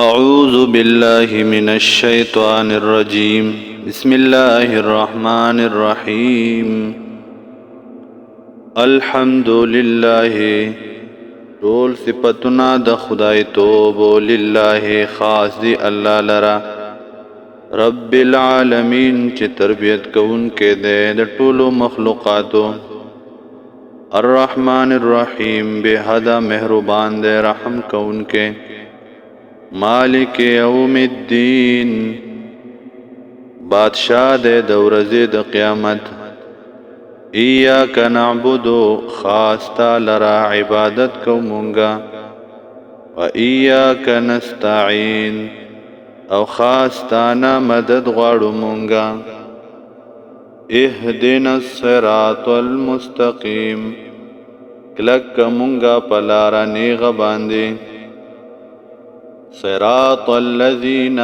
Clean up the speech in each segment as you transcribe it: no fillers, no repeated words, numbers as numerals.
أعوذ بالله من الشيطان الرجيم بسم الله الرحمن الرحيم الحمد لله طول صفتنا د خدای توب لله خاص دی الله لرا رب العالمین چې تربیت کون کې د ټولو مخلوقاتو الرحمن الرحیم به حدا مهربان دے رحم کون کې مالک یوم الدین بادشاہ دے دورزی د قیامت ایاک نعبد خاص تا لرا عبادت کو مونگا و ایاک نستعین او خاص تانا مدد غواړو مونگا اهدنا الصراط المستقیم کلک مونگا پلارا نیغ باندې صراط الذین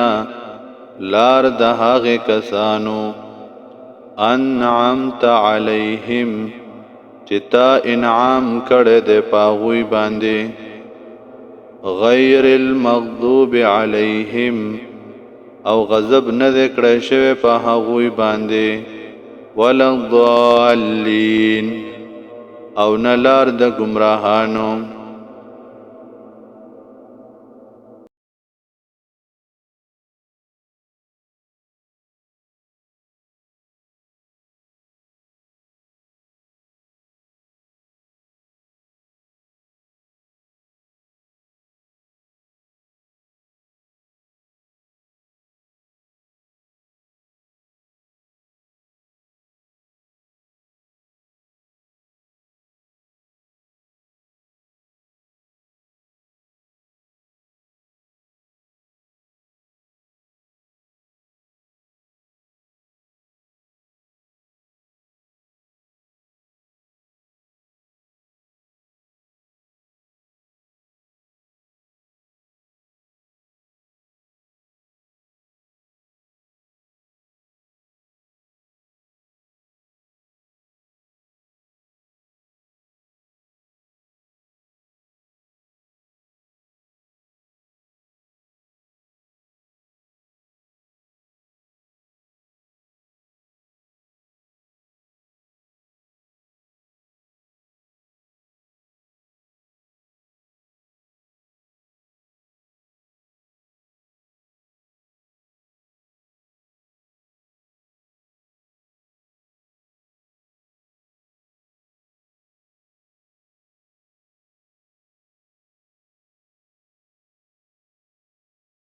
لار د هغه کسانو انعمت علیہم چې تا انعام کړه د پاغوی باندې غیر المغضوب علیہم او غضب نه کړه شوی په هغوی باندې ولا الضالین او نه لار د گمراهانو